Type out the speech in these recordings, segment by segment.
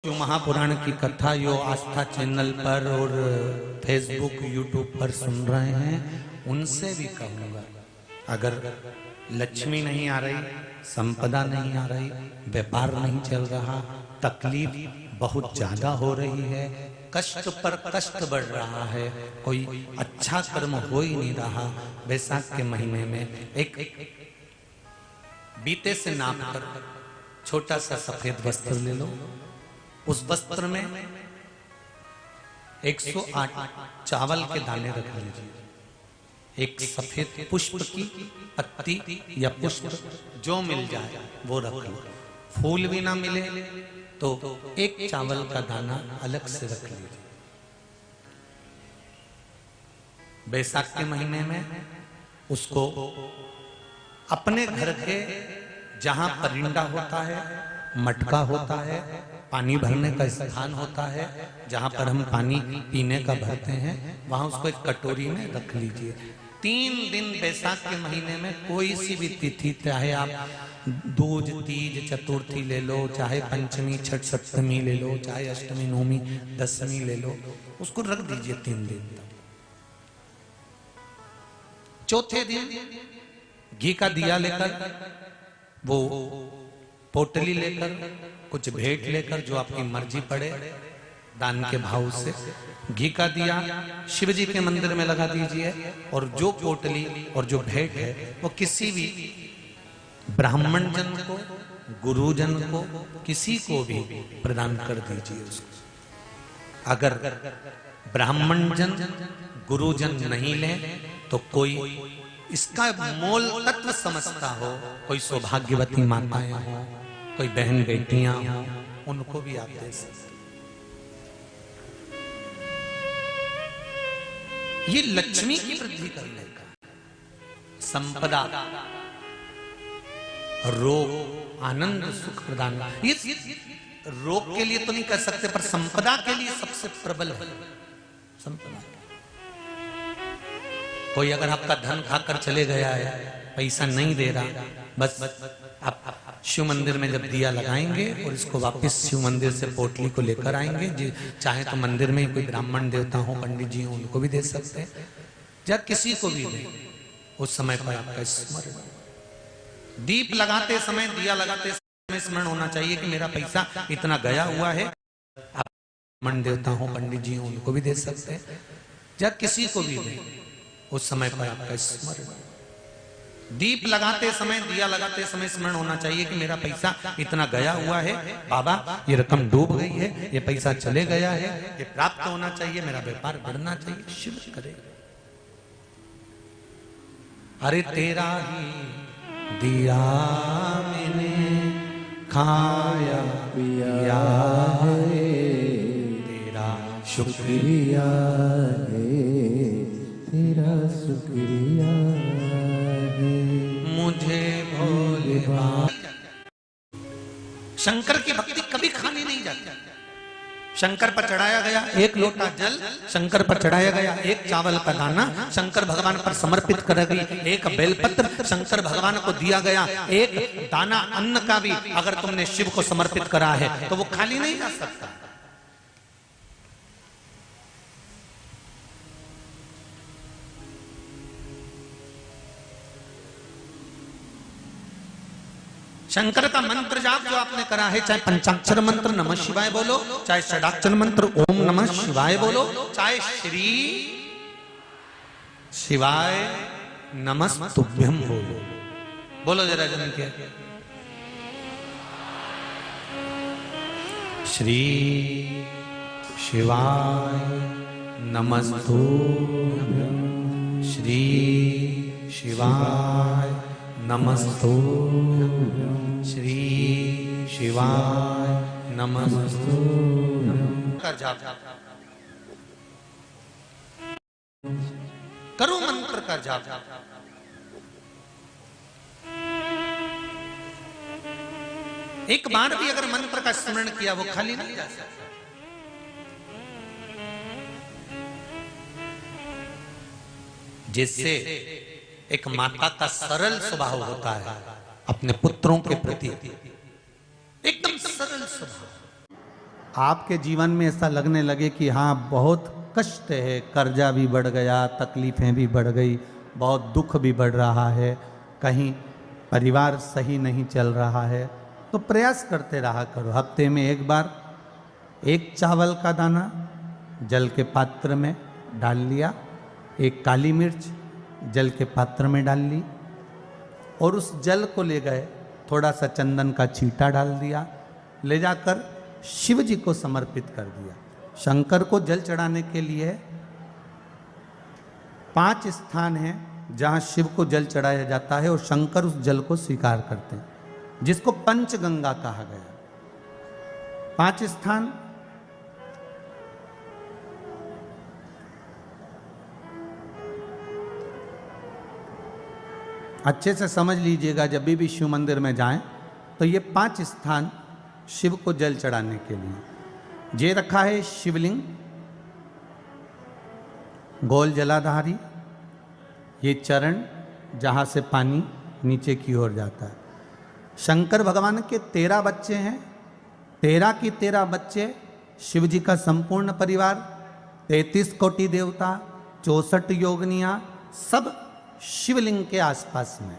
जो महापुराण की कथा यो आस्था चैनल पर और फेसबुक यूट्यूब पर सुन रहे हैं उनसे भी कहूंगा, अगर लक्ष्मी नहीं आ रही, संपदा नहीं आ रही, व्यापार नहीं चल रहा, तकलीफ बहुत ज्यादा हो रही है, कष्ट पर कष्ट बढ़ रहा है, कोई अच्छा कर्म हो ही नहीं रहा, बैसाख के महीने में एक बीते से नाप कर छोटा सा सफेद वस्त्र ले लो, उस वस्त्र में 108 चावल के दाने रख लीजिए, एक सफेद पुष्प की पत्ती या पुष्प जो मिल जाए वो रख लो, फूल भी ना मिले तो एक चावल का दाना अलग से रख लीजिए। बैसाख के महीने में उसको अपने घर के जहां परिंदा होता है, मटका होता है, पानी भरने का स्थान होता है, जहां पर हम पानी पीने का भरते हैं, वहां उसको एक कटोरी में रख लीजिए। 3 दिन बैसाख के महीने में कोई सी भी तिथि, चाहे आप दूज, तीज, चतुर्थी ले लो, चाहे पंचमी, छठ, सप्तमी ले लो, चाहे अष्टमी, नवमी, दशमी ले लो, उसको रख दीजिए 3 दिन तक। चौथे दिन घी का दिया लेकर, वो पोटली लेकर, कुछ भेंट लेकर, जो आपकी मर्जी पड़े, दान के भाव से घी का दिया शिव जी के मंदिर में लगा दीजिए, और जो पोटली और जो भेंट है वो किसी भी ब्राह्मण जन को, गुरुजन को, किसी को भी प्रदान कर दीजिए उसको। अगर ब्राह्मण जन, गुरुजन नहीं ले तो कोई इसका मोल तत्व समझता हो, कोई सौभाग्यवती माताएं हो, कोई बहन बेटियां हो, उनको भी आप दे सकते। ये लक्ष्मी की वृद्धि करने का, संपदा, रोग, आनंद, सुख प्रदान, ये रोग के लिए तो नहीं कर सकते, पर संपदा के लिए सबसे प्रबल है संपदा। कोई अगर आपका धन खाकर चले गया है, पैसा नहीं दे रहा, बस आप शिव मंदिर में जब दिया लगाएंगे और इसको वापस शिव मंदिर से पोटली को लेकर आएंगे, चाहे तो मंदिर में कोई ब्राह्मण देवता हो, पंडित जी हो, उनको भी दे सकते हैं, या किसी को भी दे, उस समय पर आपका स्मरण, दीप लगाते समय, दिया लगाते समय स्मरण होना चाहिए कि मेरा पैसा इतना गया हुआ है। आप ब्राह्मण देवता हो, पंडित जी हो, उनको भी दे सकते हैं, या किसी को भी दे, उस समय पर आपका स्मरण, दीप लगाते समय, दिया लगाते समय स्मरण होना चाहिए कि मेरा पैसा इतना गया हुआ है, बाबा ये रकम डूब गई है, ये पैसा चले गया है, ये प्राप्त होना चाहिए, मेरा व्यापार बढ़ना चाहिए, शिव करे। अरे तेरा ही दिया मैंने खाया पिया है, तेरा शुक्रिया है, तेरा शुक्रिया है, मुझे भोले बाबा। शंकर की भक्ति कभी खाली नहीं जाती। शंकर पर चढ़ाया गया 1 लोटा जल, शंकर पर चढ़ाया गया 1 चावल का दाना, शंकर भगवान पर समर्पित कर गई 1 बेलपत्र, शंकर भगवान को दिया गया 1 दाना अन्न का भी अगर तुमने शिव को समर्पित करा है तो वो खाली नहीं जा सकता। शंकर का मंत्र जाप जो आपने करा है, चाहे पंचाक्षर मंत्र नमः शिवाय बोलो, चाहे षडाक्षर मंत्र ओम नमः शिवाय बोलो, चाहे श्री शिवाय नमस्तुभ्यम बोलो, बोलो जरा जन के श्री शिवाय नमस्तुभ्यम, श्री शिवाय नमस्तुभ्यम, श्री शिवाय नमस्तुभ्यम का जाप करो, मंत्र का जाप। एक बार भी अगर मंत्र का स्मरण किया वो खाली नहीं जा सकता। जिससे एक माता का सरल स्वभाव होता है अपने पुत्रों के प्रति, एकदम सरल स्वभाव। आपके जीवन में ऐसा लगने लगे कि हाँ बहुत कष्ट है, कर्जा भी बढ़ गया, तकलीफ़ें भी बढ़ गई, बहुत दुख भी बढ़ रहा है, कहीं परिवार सही नहीं चल रहा है, तो प्रयास करते रहा करो। हफ्ते में एक बार एक चावल का दाना जल के पात्र में डाल लिया, एक काली मिर्च जल के पात्र में डाल ली और उस जल को ले गए, थोड़ा सा चंदन का छींटा डाल दिया, ले जाकर शिव जी को समर्पित कर दिया। शंकर को जल चढ़ाने के लिए 5 स्थान हैं जहां शिव को जल चढ़ाया जाता है और शंकर उस जल को स्वीकार करते हैं, जिसको पंचगंगा कहा गया। 5 स्थान अच्छे से समझ लीजिएगा, जब भी शिव मंदिर में जाएं तो ये 5 स्थान शिव को जल चढ़ाने के लिए ये रखा है। शिवलिंग, गोल जलाधारी, ये चरण जहाँ से पानी नीचे की ओर जाता है। शंकर भगवान के 13 बच्चे हैं, 13 की 13 बच्चे, शिव जी का संपूर्ण परिवार, 33 कोटि देवता, 64 योगनियाँ, सब शिवलिंग के आसपास में।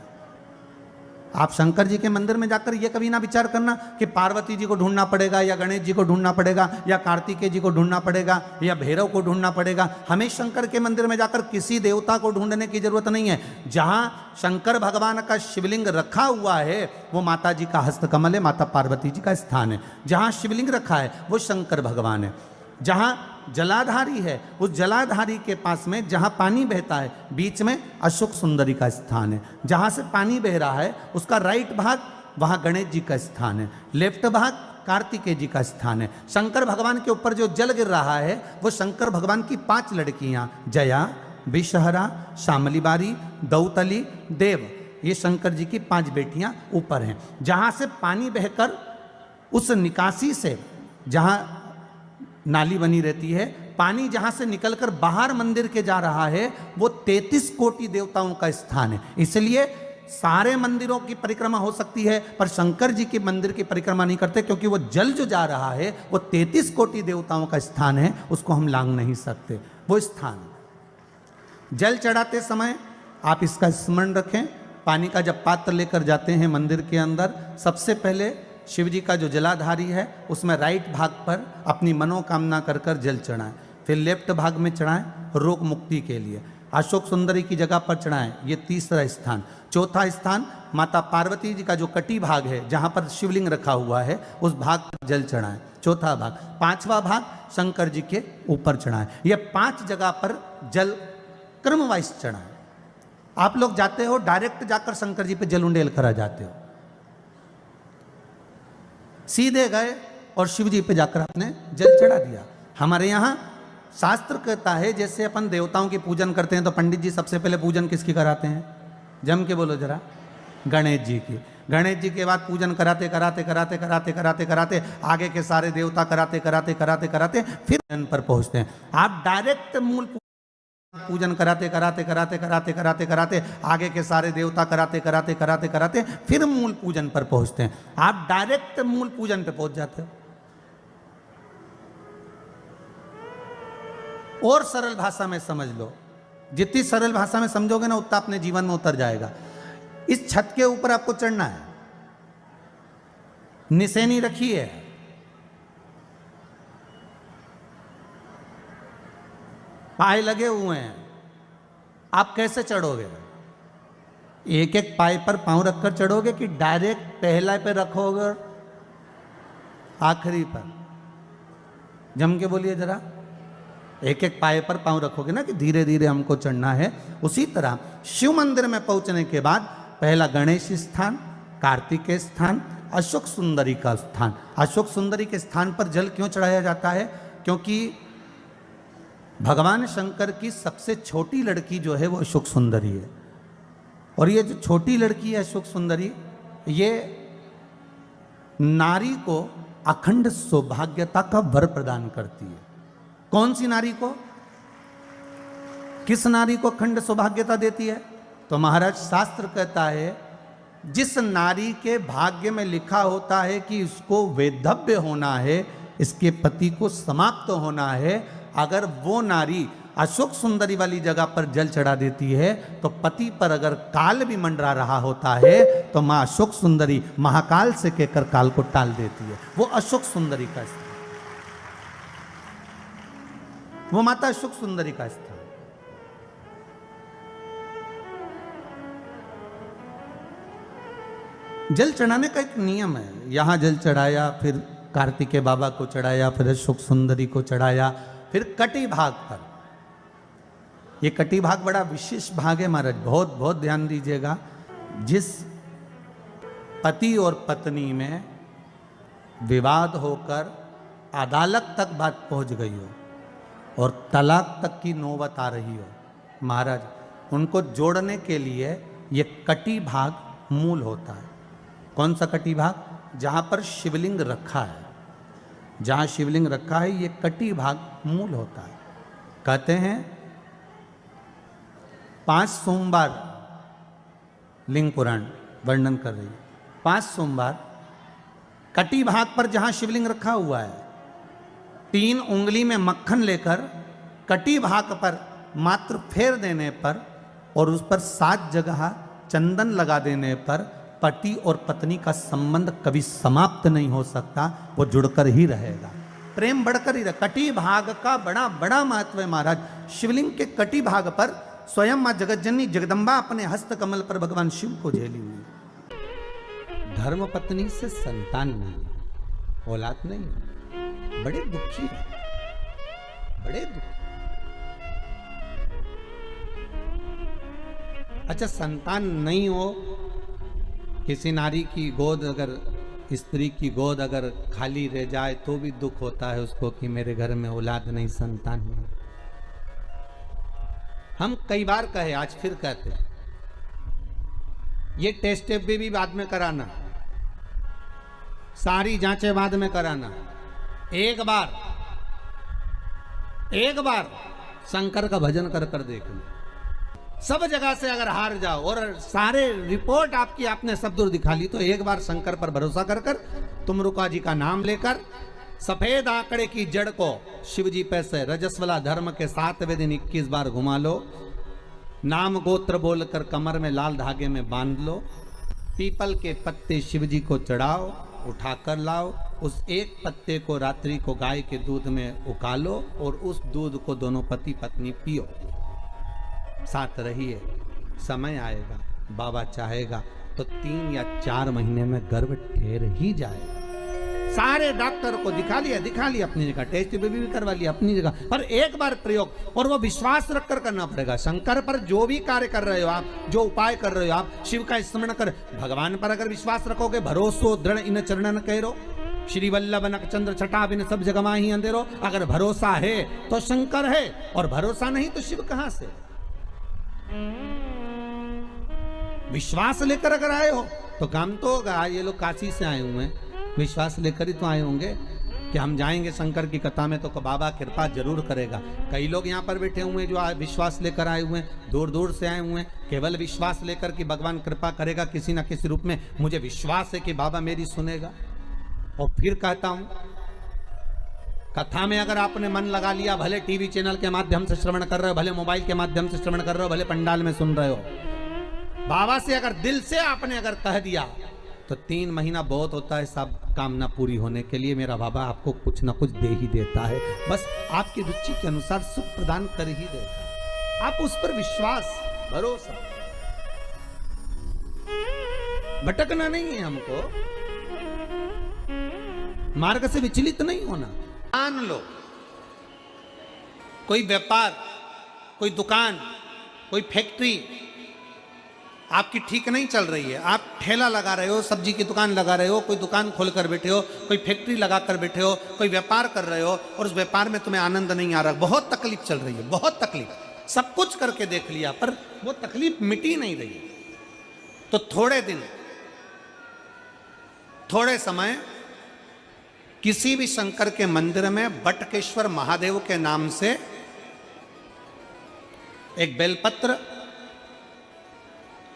आप शंकर जी के मंदिर में जाकर ये कभी ना विचार करना कि पार्वती जी को ढूंढना पड़ेगा या गणेश जी को ढूंढना पड़ेगा या कार्तिकेय जी को ढूंढना पड़ेगा या भैरव को ढूंढना पड़ेगा। हमें शंकर के मंदिर में जाकर किसी देवता को ढूंढने की जरूरत नहीं है। जहां शंकर भगवान का शिवलिंग रखा हुआ है वो माता जी का हस्तकमल है, माता पार्वती जी का स्थान है। जहां शिवलिंग रखा है वो शंकर भगवान है। जहां जलाधारी है उस जलाधारी के पास में जहां पानी बहता है बीच में अशोक सुंदरी का स्थान है। जहां से पानी बह रहा है उसका राइट भाग वहां गणेश जी का स्थान है, लेफ्ट भाग कार्तिकेय जी का स्थान है। शंकर भगवान के ऊपर जो जल गिर रहा है वो शंकर भगवान की 5 लड़कियां, जया, विषहरा, शामली बारी, दौतली, देव, ये शंकर जी की 5 बेटियां ऊपर हैं। जहां से पानी बहकर उस निकासी से, जहां नाली बनी रहती है, पानी जहां से निकलकर बाहर मंदिर के जा रहा है वो 33 कोटि देवताओं का स्थान है। इसलिए सारे मंदिरों की परिक्रमा हो सकती है पर शंकर जी के मंदिर की परिक्रमा नहीं करते, क्योंकि वो जल जो जा रहा है वो 33 कोटि देवताओं का स्थान है, उसको हम लांघ नहीं सकते। वो स्थान जल चढ़ाते समय आप इसका स्मरण रखें। पानी का जब पात्र लेकर जाते हैं मंदिर के अंदर, सबसे पहले शिव जी का जो जलाधारी है उसमें राइट भाग पर अपनी मनोकामना कर कर जल चढ़ाएं, फिर लेफ्ट भाग में चढ़ाएं रोग मुक्ति के लिए। अशोक सुंदरी की जगह पर चढ़ाएं, ये 3रा स्थान। 4था स्थान माता पार्वती जी का जो कटी भाग है जहां पर शिवलिंग रखा हुआ है उस भाग पर जल चढ़ाएं, 4था भाग। 5वां भाग शंकर जी के ऊपर चढ़ाएं। ये 5 जगह पर जल क्रम वाइज चढ़ाएं। आप लोग जाते हो डायरेक्ट जाकर शंकर जी पे जल उंडेल करा जाते हो, सीधे गए और शिव जी पे जाकर आपने जल चढ़ा दिया। हमारे यहाँ शास्त्र कहता है जैसे अपन देवताओं की पूजन करते हैं तो पंडित जी सबसे पहले पूजन किसकी कराते हैं? जम के बोलो जरा, गणेश जी की। गणेश जी के बाद पूजन कराते कराते कराते कराते कराते कराते आगे के सारे देवता कराते कराते कराते कराते फिर जन पर पहुंचते हैं। आप डायरेक्ट मूल पूजन कराते कराते कराते कराते कराते कराते आगे के सारे देवता कराते कराते कराते कराते फिर मूल पूजन पर पहुंचते हैं। आप डायरेक्ट मूल पूजन पे पहुंच जाते हो। और सरल भाषा में समझ लो, जितनी सरल भाषा में समझोगे ना उतना अपने जीवन में उतर जाएगा। इस छत के ऊपर आपको चढ़ना है, निशानी रखी है, पाए लगे हुए हैं, आप कैसे चढ़ोगे? एक एक पाए पर पांव रखकर चढ़ोगे कि डायरेक्ट पहला पे रखोगे और आखिरी पर? जम के बोलिए जरा, एक एक पाए पर पांव रखोगे ना कि धीरे धीरे हमको चढ़ना है। उसी तरह शिव मंदिर में पहुंचने के बाद पहला गणेश स्थान, कार्तिकेय स्थान, अशोक सुंदरी का स्थान। अशोक सुंदरी के स्थान पर जल क्यों चढ़ाया जाता है? क्योंकि भगवान शंकर की सबसे छोटी लड़की जो है वो अशोक सुंदरी है। और ये जो छोटी लड़की है अशोक सुंदरी, ये नारी को अखंड सौभाग्यता का वर प्रदान करती है। कौन सी नारी को? किस नारी को अखंड सौभाग्यता देती है? तो महाराज शास्त्र कहता है जिस नारी के भाग्य में लिखा होता है कि उसको वैधव्य होना है इसके पति को समाप्त होना है। अगर वो नारी अशोक सुंदरी वाली जगह पर जल चढ़ा देती है तो पति पर अगर काल भी मंडरा रहा होता है तो माँ अशोक सुंदरी महाकाल से कहकर काल को टाल देती है। वो अशोक सुंदरी का स्थान, वो माता अशोक सुंदरी का स्थान। जल चढ़ाने का एक नियम है। यहां जल चढ़ाया, फिर कार्तिकेय बाबा को चढ़ाया, फिर अशोक सुंदरी को चढ़ाया, फिर कटी भाग पर। ये कटी भाग बड़ा विशेष भाग है महाराज, बहुत बहुत ध्यान दीजिएगा। जिस पति और पत्नी में विवाद होकर अदालत तक बात पहुंच गई हो और तलाक तक की नौबत आ रही हो, महाराज उनको जोड़ने के लिए ये कटी भाग मूल होता है। कौन सा कटी भाग? जहां पर शिवलिंग रखा है, जहां शिवलिंग रखा है ये कटी भाग मूल होता है। कहते हैं 5 सोमवार लिंग पुराण वर्णन कर रही है। 5 सोमवार कटी भाग पर जहां शिवलिंग रखा हुआ है, 3 उंगली में मक्खन लेकर कटी भाग पर मात्र फेर देने पर और उस पर 7 जगह चंदन लगा देने पर पति और पत्नी का संबंध कभी समाप्त नहीं हो सकता, वो जुड़कर ही रहेगा, प्रेम बढ़कर ही रहेगा। कटी भाग का बड़ा बड़ा महत्व है महाराज। शिवलिंग के कटी भाग पर स्वयं मां जगतजननी जगदम्बा अपने हस्त कमल पर भगवान शिव को झेली हुई। धर्म पत्नी से संतान नहीं, औलाद नहीं, बड़े दुखी है, बड़े दुखी। अच्छा, संतान नहीं हो, किसी नारी की गोद अगर, स्त्री की गोद अगर खाली रह जाए तो भी दुख होता है उसको कि मेरे घर में औलाद नहीं, संतान नहीं। हम कई बार कहे, आज फिर कहते हैं, ये टेस्ट भी बाद में कराना, सारी जांचें बाद में कराना। एक बार शंकर का भजन कर कर देख लो। सब जगह से अगर हार जाओ और सारे रिपोर्ट आपकी आपने सब दूर दिखा ली तो एक बार शंकर पर भरोसा कर कर तुमरुका जी का नाम लेकर सफेद आंकड़े की जड़ को शिव जी पे से रजस्वला धर्म के 7वें दिन 21 बार घुमा लो। नाम गोत्र बोलकर कमर में लाल धागे में बांध लो। पीपल के पत्ते शिव जी को चढ़ाओ, उठाकर लाओ। उस एक पत्ते को रात्रि को गाय के दूध में उकालो और उस दूध को दोनों पति पत्नी पियो। साथ रहिए, समय आएगा, बाबा चाहेगा तो 3 या 4 महीने में गर्भ ठहर ही जाएगा। सारे डॉक्टर को दिखा लिया अपनी जगह, टेस्ट भी करवा लिया अपनी जगह, पर एक बार प्रयोग और वो विश्वास रखकर करना पड़ेगा। शंकर पर जो भी कार्य कर रहे हो आप, जो उपाय कर रहे हो आप, शिव का स्मरण कर, भगवान पर अगर विश्वास रखोगे, भरोसो दृढ़ इन चरणन कहो, श्री वल्लभ नक चंद्र छटा बिन सब जगह ही अंधेरो। अगर भरोसा है तो शंकर है और भरोसा नहीं तो शिव कहां से। विश्वास लेकर अगर आए हो तो काम तो होगा। ये लोग काशी से आए हुए हैं, विश्वास लेकर ही तो आए होंगे कि हम जाएंगे शंकर की कथा में तो बाबा कृपा जरूर करेगा। कई लोग यहाँ पर बैठे हुए हैं जो विश्वास लेकर आए हुए हैं, दूर दूर से आए हुए हैं, केवल विश्वास लेकर कि भगवान कृपा करेगा किसी ना किसी रूप में, मुझे विश्वास है कि बाबा मेरी सुनेगा। और फिर कहता हूं, कथा में अगर आपने मन लगा लिया, भले टीवी चैनल के माध्यम से श्रवण कर रहे हो, भले मोबाइल के माध्यम से श्रवण कर रहे हो, भले पंडाल में सुन रहे हो, बाबा से अगर दिल से आपने अगर कह दिया तो 3 महीना बहुत होता है सब कामना पूरी होने के लिए। मेरा बाबा आपको कुछ ना कुछ दे ही देता है, बस आपकी रुचि के अनुसार सुख प्रदान कर ही देता है। आप उस पर विश्वास, भरोसा, भटकना नहीं है हमको, मार्ग से विचलित नहीं होना। मान लो कोई व्यापार, कोई दुकान, कोई फैक्ट्री आपकी ठीक नहीं चल रही है, आप ठेला लगा रहे हो, सब्जी की दुकान लगा रहे हो, कोई दुकान खोल कर बैठे हो, कोई फैक्ट्री लगा कर बैठे हो, कोई व्यापार कर रहे हो और उस व्यापार में तुम्हें आनंद नहीं आ रहा, बहुत तकलीफ चल रही है, बहुत तकलीफ, सब कुछ करके देख लिया पर वो तकलीफ मिटी नहीं रही। तो थोड़े दिन, थोड़े समय किसी भी शंकर के मंदिर में बटकेश्वर महादेव के नाम से एक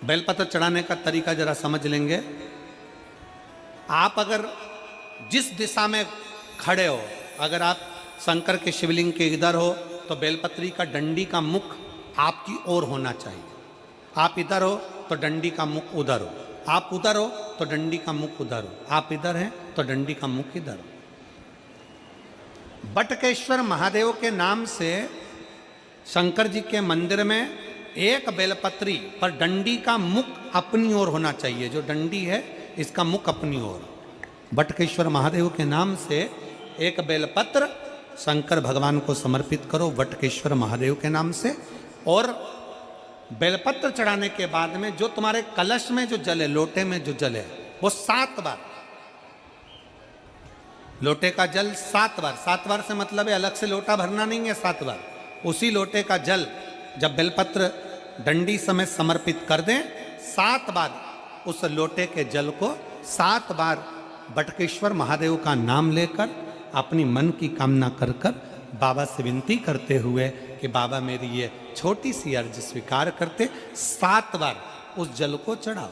बेलपत्र चढ़ाने का तरीका जरा समझ लेंगे। आप अगर जिस दिशा में खड़े हो। अगर आप शंकर के शिवलिंग के इधर हो तो बेलपत्री का डंडी का मुख आपकी ओर होना चाहिए। आप इधर हो तो डंडी का मुख उधर हो, आप उधर हो तो डंडी का मुख उधर हो, आप इधर हैं तो डंडी का मुख इधर हो। बटकेश्वर महादेव के नाम से शंकर जी के मंदिर में एक बेलपत्री पर डंडी का मुख अपनी ओर होना चाहिए। जो डंडी है इसका मुख अपनी ओर। बटकेश्वर महादेव के नाम से एक बेलपत्र शंकर भगवान को समर्पित करो बटकेश्वर महादेव के नाम से। और बेलपत्र चढ़ाने के बाद में जो तुम्हारे कलश में जो जल है, लोटे में जो जल है, वो 7 बार, लोटे का जल 7 बार, 7 बार से मतलब है अलग से लोटा भरना नहीं है, 7 बार उसी लोटे का जल जब बेलपत्र डंडी समेत समर्पित कर दें, 7 बार उस लोटे के जल को 7 बार बटकेश्वर महादेव का नाम लेकर अपनी मन की कामना कर कर बाबा से विनती करते हुए कि बाबा मेरी ये छोटी सी अर्ज स्वीकार करते, 7 बार उस जल को चढ़ाओ।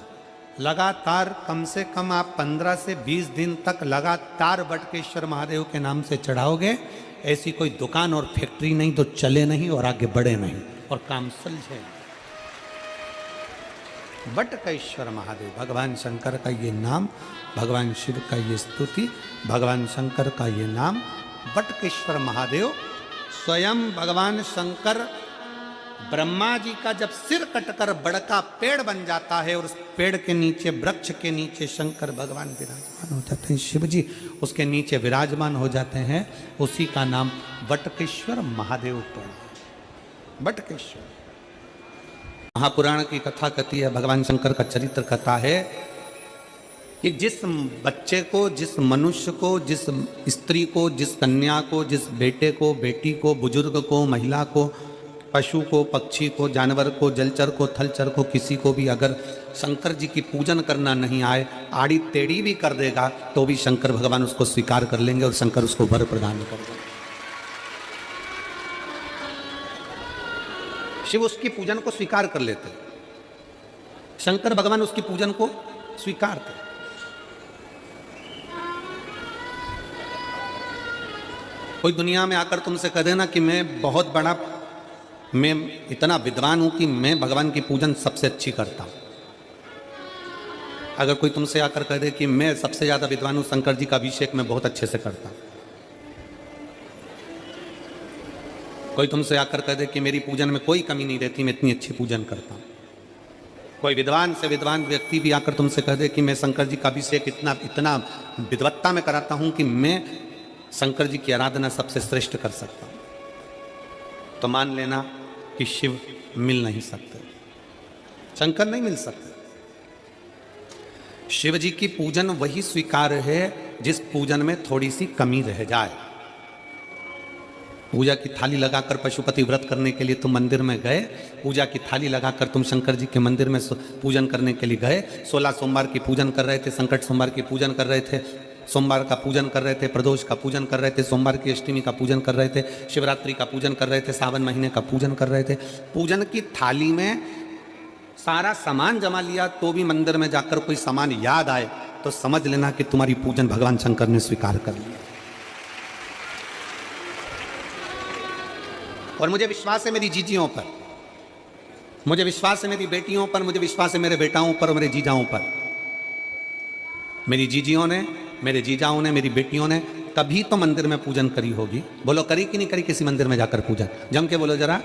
लगातार कम से कम आप 15 से 20 दिन तक लगातार बटकेश्वर महादेव के नाम से चढ़ाओगे। ऐसी कोई दुकान और फैक्ट्री नहीं तो चले नहीं और आगे बढ़े नहीं और काम सुलझे। बटकेश्वर महादेव, भगवान शंकर का ये नाम, भगवान शिव का ये स्तुति, भगवान शंकर का ये नाम बटकेश्वर महादेव। स्वयं भगवान शंकर ब्रह्मा जी का जब सिर कटकर बड़का पेड़ बन जाता है और उस पेड़ के नीचे, वृक्ष के नीचे शंकर भगवान विराजमान हो जाते हैं, शिव जी उसके नीचे विराजमान हो जाते हैं, उसी का नाम बटकेश्वर महादेव पड़ा। बटकेश्वर महापुराण की कथा कहती है, भगवान शंकर का चरित्र कथा है कि जिस बच्चे को, जिस मनुष्य को, जिस स्त्री को, जिस कन्या को, जिस बेटे को, बेटी को, बुजुर्ग को, महिला को, पशु को, पक्षी को, जानवर को, जलचर को, थलचर को, किसी को भी अगर शंकर जी की पूजन करना नहीं आए, आड़ी टेढ़ी भी कर देगा तो भी शंकर भगवान उसको स्वीकार कर लेंगे और शंकर उसको वर प्रदान कर देंगे। शिव उसकी पूजन को स्वीकार कर लेते, शंकर भगवान उसकी पूजन को स्वीकारते। कोई दुनिया में आकर तुमसे कह देना कि मैं बहुत बड़ा, मैं इतना विद्वान हूं कि मैं भगवान की पूजन सबसे अच्छी करता हूं। अगर कोई तुमसे आकर कह दे कि मैं सबसे ज्यादा विद्वान हूं, शंकर जी का अभिषेक मैं बहुत अच्छे से करता हूं। कोई तुमसे आकर कह दे कि मेरी पूजन में कोई कमी नहीं रहती, मैं इतनी अच्छी पूजन करता हूं। कोई विद्वान से विद्वान व्यक्ति भी आकर तुमसे कह दे कि मैं शंकर जी का अभिषेक इतना विद्वत्ता में कराता हूं कि मैं शंकर जी की आराधना सबसे श्रेष्ठ कर सकता हूं, तो मान लेना कि शिव मिल नहीं सकते, शंकर नहीं मिल सकते। शिव जी की पूजन वही स्वीकार है जिस पूजन में थोड़ी सी कमी रह जाए। पूजा की थाली लगाकर पशुपति व्रत करने के लिए तुम मंदिर में गए, पूजा की थाली लगाकर तुम शंकर जी के मंदिर में पूजन करने के लिए गए, 16 सोमवार की पूजन कर रहे थे, संकट सोमवार की पूजन कर रहे थे, सोमवार का पूजन कर रहे थे, प्रदोष का पूजन कर रहे थे, सोमवार की अष्टमी का पूजन कर रहे थे, शिवरात्रि का पूजन कर रहे थे, सावन महीने का पूजन कर रहे थे। पूजन की थाली में सारा सामान जमा लिया तो भी मंदिर में जाकर कोई सामान याद आए तो समझ लेना कि तुम्हारी पूजन भगवान शंकर ने स्वीकार कर लिया। और मुझे विश्वास है मेरी जीजियों पर, मुझे विश्वास है मेरी बेटियों पर, मुझे विश्वास है मेरे बेटाओं पर और मेरे जीजाओं पर। मेरी जीजियों ने, मेरे जीजाओं ने, मेरी बेटियों ने कभी तो मंदिर में पूजन करी होगी। बोलो करी कि नहीं करी किसी मंदिर में जाकर पूजन? जम के बोलो जरा,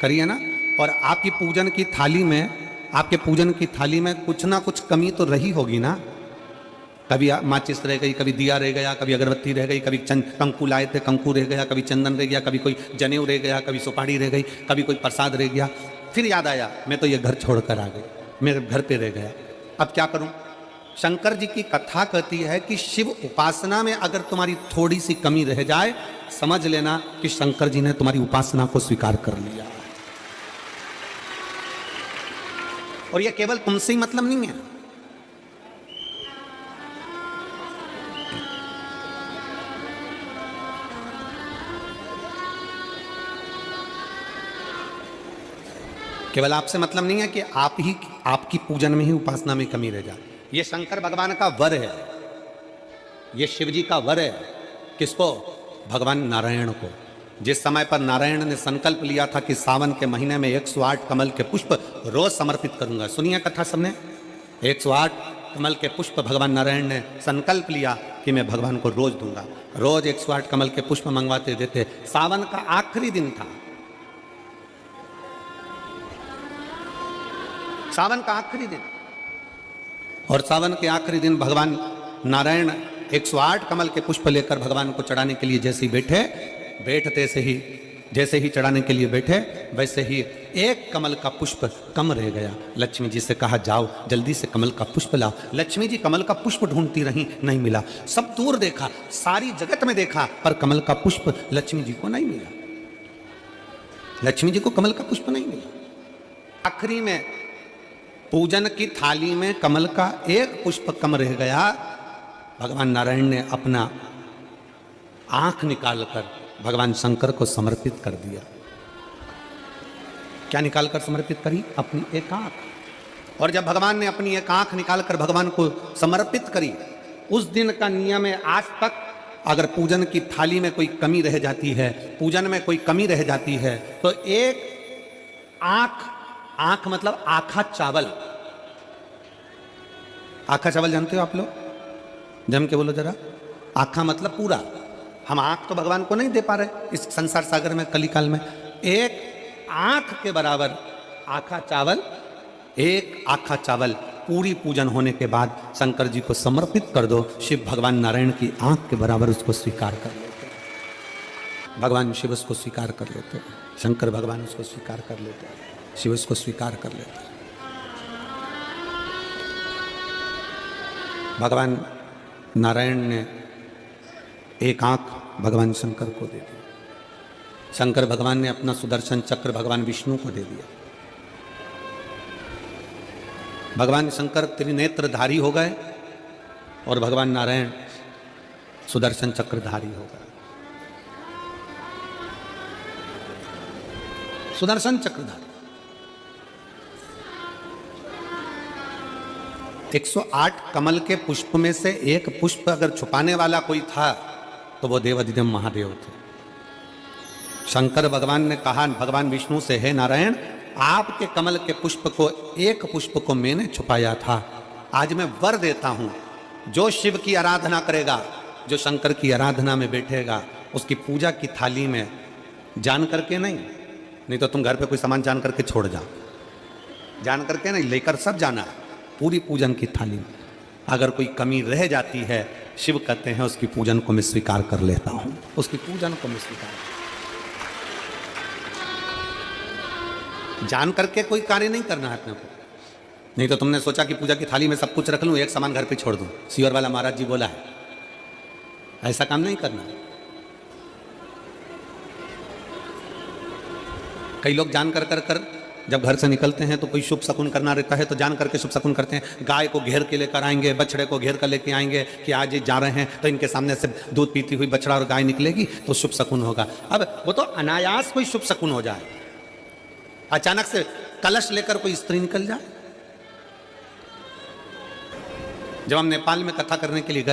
करी है ना? और आपकी पूजन की थाली में, आपके पूजन की थाली में कुछ ना कुछ कमी तो रही होगी ना। कभी माचिस रह गई, कभी दिया रह गया, कभी अगरबत्ती रह गई, कभी कंकु लाए थे कंकु रह गया, कभी चंदन रह गया, कभी कोई जनेऊ रह गया, कभी सुपाड़ी रह गई, कभी कोई प्रसाद रह गया। फिर याद आया मैं तो ये घर छोड़कर आ गई, मेरे घर पे रह गया, अब क्या करूं? शंकर जी की कथा कहती है कि शिव उपासना में अगर तुम्हारी थोड़ी सी कमी रह जाए, समझ लेना कि शंकर जी ने तुम्हारी उपासना को स्वीकार कर लिया। और यह केवल तुमसे ही मतलब नहीं है, केवल आपसे मतलब नहीं है कि आपकी पूजन में ही, उपासना में कमी रह जाए। ये शंकर भगवान का वर है, ये शिव जी का वर है किसको? भगवान नारायण को। जिस समय पर नारायण ने संकल्प लिया था कि सावन के महीने में 108 कमल के पुष्प रोज समर्पित करूंगा। सुनिए कथा सबने। 108 कमल के पुष्प भगवान नारायण ने संकल्प लिया कि मैं भगवान को रोज दूंगा। रोज 108 कमल के पुष्प मंगवाते देते। सावन का आखिरी दिन था, सावन का आखिरी दिन, और सावन के आखिरी दिन भगवान नारायण 108 कमल के पुष्प लेकर भगवान को चढ़ाने के लिए जैसे ही बैठे, जैसे ही चढ़ाने के लिए बैठे, वैसे ही एक कमल का पुष्प कम रह गया। लक्ष्मी जी से कहा जाओ जल्दी से कमल का पुष्प लाओ। लक्ष्मी जी कमल का पुष्प ढूंढती रही, नहीं मिला। सब दूर देखा, सारी जगत में देखा, पर कमल का पुष्प लक्ष्मी जी को नहीं मिला। लक्ष्मी जी को कमल का पुष्प नहीं मिला। आखिरी में पूजन की थाली में कमल का एक पुष्प कम रह गया। भगवान नारायण ने अपना आंख निकालकर भगवान शंकर को समर्पित कर दिया। क्या निकालकर समर्पित करी? अपनी एक आंख। और जब भगवान ने अपनी एक आंख निकालकर भगवान को समर्पित करी, उस दिन का नियम है आज तक, अगर पूजन की थाली में कोई कमी रह जाती है, पूजन में कोई कमी रह जाती है, तो एक आंख मतलब आखा चावल। आखा चावल जानते हो आप लोग? जम के बोलो जरा। आखा मतलब पूरा। हम आंख तो भगवान को नहीं दे पा रहे इस संसार सागर में, कलिकाल में। एक आंख के बराबर आखा चावल, एक आखा चावल पूरी पूजन होने के बाद शंकर जी को समर्पित कर दो। शिव भगवान नारायण की आंख के बराबर उसको स्वीकार कर लेते। भगवान शिव उसको स्वीकार कर लेते, शंकर भगवान उसको स्वीकार कर लेते, शिव उसको स्वीकार कर लेते। भगवान नारायण ने एक आंख भगवान शंकर को दे दी। शंकर भगवान ने अपना सुदर्शन चक्र भगवान विष्णु को दे दिया। भगवान शंकर त्रिनेत्रधारी हो गए और भगवान नारायण सुदर्शन चक्रधारी हो गए। सुदर्शन चक्रधारी 108 कमल के पुष्प में से एक पुष्प अगर छुपाने वाला कोई था तो वो देवाधिदेव महादेव थे। शंकर भगवान ने कहा भगवान विष्णु से, हे नारायण, आपके कमल के पुष्प को, एक पुष्प को मैंने छुपाया था। आज मैं वर देता हूं, जो शिव की आराधना करेगा, जो शंकर की आराधना में बैठेगा, उसकी पूजा की थाली में जान करके नहीं तो तुम घर पे कोई सामान जान करके छोड़ जाओ, जान करके नहीं, लेकर सब जाना है। पूरी पूजन की थाली में अगर कोई कमी रह जाती है, शिव कहते हैं उसकी पूजन को मैं स्वीकार कर लेता हूं, उसकी पूजन को मैं स्वीकार। जान करके कोई कार्य नहीं करना है अपने को। नहीं तो तुमने सोचा कि पूजा की थाली में सब कुछ रख लूं, एक सामान घर पे छोड़ दूं। सीवर वाला महाराज जी बोला है, ऐसा काम नहीं करना। कई लोग जान कर जब घर से निकलते हैं तो कोई शुभ शकुन करना रहता है तो जान करके शुभ शकुन करते हैं। गाय को घेर के लेकर आएंगे, बछड़े को घेर कर लेके आएंगे कि आज ये जा रहे हैं तो इनके सामने से दूध पीती हुई बछड़ा और गाय निकलेगी तो शुभ शकुन होगा। अब वो तो अनायास कोई शुभ शकुन हो जाए। अचानक से कलश लेकर कोई स्त्री निकल जाए। जब हम नेपाल में कथा करने के लिए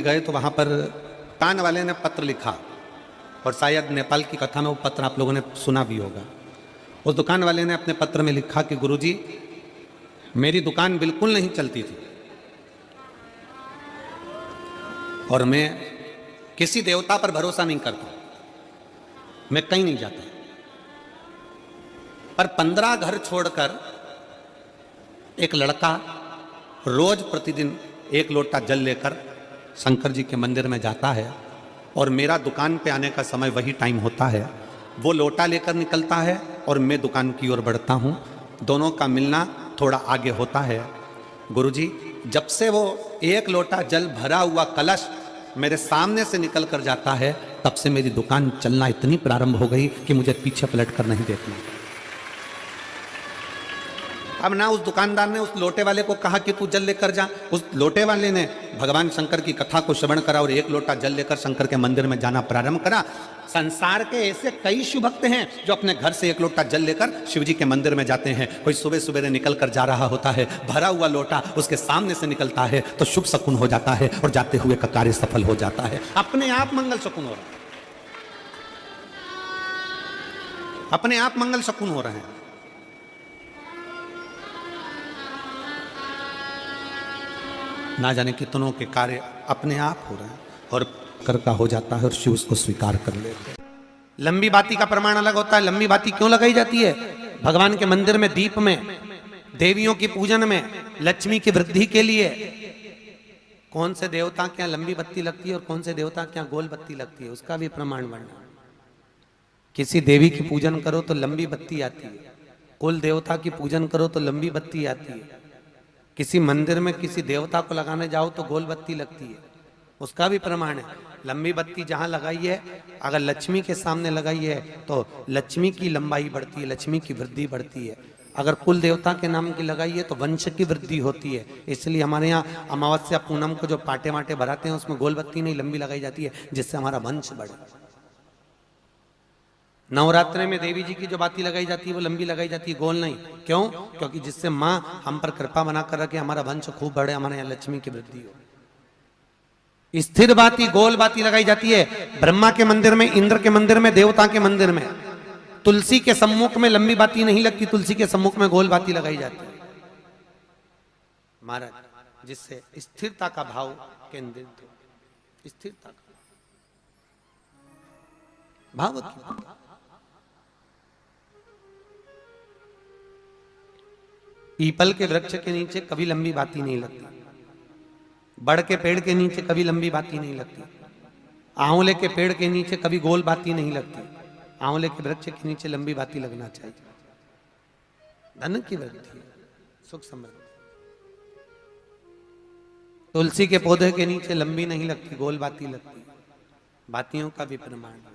गए तो वहां पर कान वाले ने पत्र लिखा, और शायद नेपाल की कथा में वो पत्र आप लोगों ने सुना भी होगा। उस दुकान वाले ने अपने पत्र में लिखा कि गुरुजी, मेरी दुकान बिल्कुल नहीं चलती थी और मैं किसी देवता पर भरोसा नहीं करता, मैं कहीं नहीं जाता, पर 15 घर छोड़कर एक लड़का रोज प्रतिदिन 1 लोटा जल लेकर शंकर जी के मंदिर में जाता है और मेरा दुकान पे आने का समय वही टाइम होता है। वो लोटा लेकर निकलता है और मैं दुकान की ओर बढ़ता हूँ। दोनों का मिलना थोड़ा आगे होता है। गुरुजी, जब से वो 1 लोटा जल भरा हुआ कलश मेरे सामने से निकल कर जाता है, तब से मेरी दुकान चलना इतनी प्रारंभ हो गई कि मुझे पीछे पलट कर नहीं देखना। अब ना उस दुकानदार ने उस लोटे वाले को कहा कि तू जल लेकर जा, उस लोटे वाले ने भगवान शंकर की कथा को श्रवण करा और 1 लोटा जल लेकर शंकर के मंदिर में जाना प्रारंभ करा। संसार के ऐसे कई शिव भक्त हैं जो अपने घर से एक लोटा जल लेकर शिव जी के मंदिर में जाते हैं। कोई सुबह सुबह निकल कर जा रहा होता है, भरा हुआ लोटा उसके सामने से निकलता है तो शुभ शकुन हो जाता है और जाते हुए का कार्य सफल हो जाता है। अपने आप मंगल शकुन हो रहा है, अपने आप मंगल शकुन हो रहे हैं। ना जाने कितनों के कार्य अपने आप हो रहे हैं और कर का हो जाता है और शिव उसको स्वीकार कर लेते हैं। लंबी बाती का प्रमाण अलग होता है। लंबी बाती क्यों लगाई जाती है? भगवान के मंदिर में दीप में, देवियों की पूजन में, लक्ष्मी की वृद्धि के लिए। कौन से देवता के यहाँ लंबी बत्ती लगती है और कौन से देवता के यहाँ गोल बत्ती लगती है, उसका भी प्रमाण वर्णन। किसी देवी की पूजन करो तो लंबी बत्ती आती है, कुल देवता की पूजन करो तो लंबी बत्ती आती है। किसी मंदिर में किसी देवता को लगाने जाओ तो गोल बत्ती लगती है, उसका भी प्रमाण है। लंबी बत्ती जहां लगाई है, अगर लक्ष्मी के सामने लगाई है तो लक्ष्मी की लंबाई बढ़ती है, लक्ष्मी की वृद्धि बढ़ती है। अगर कुल देवता के नाम की लगाई है तो वंश की वृद्धि होती है। इसलिए हमारे यहाँ अमावस्या पूनम को जो पाटे माटे भराते हैं उसमें गोल बत्ती नहीं लंबी लगाई जाती है, जिससे हमारा वंश बढ़े। नवरात्रि में देवी जी की जो बाती लगाई जाती है वो लंबी लगाई जाती है, गोल नहीं। क्यों? क्योंकि जिससे माँ हम पर कृपा बना कर रखे, हमारा वंश खूब बढ़े, हमारे यहाँ लक्ष्मी की वृद्धि हो। स्थिर बाती, गोल बाती लगाई जाती है ब्रह्मा के मंदिर में, इंद्र के मंदिर में, देवता के मंदिर में। तुलसी के सम्मुख में लंबी बाती नहीं लगती, तुलसी के सम्मुख में गोल बाती लगाई जाती है महाराज, जिससे स्थिरता का भाव केंद्रित हो। स्थिरता का भाव की पीपल के वृक्ष के नीचे कभी लंबी बाती नहीं लगती, बड़ के पेड़ के नीचे कभी लंबी बाती नहीं लगती, आंवले के पेड़ के नीचे कभी गोल बाती नहीं लगती। आंवले के वृक्ष के नीचे लंबी बाती लगना चाहिए। धन की वृद्धि, सुख समृद्धि। तुलसी के पौधे के नीचे लंबी नहीं लगती, गोल बाती लगती। बातियों का भी प्रमाण है।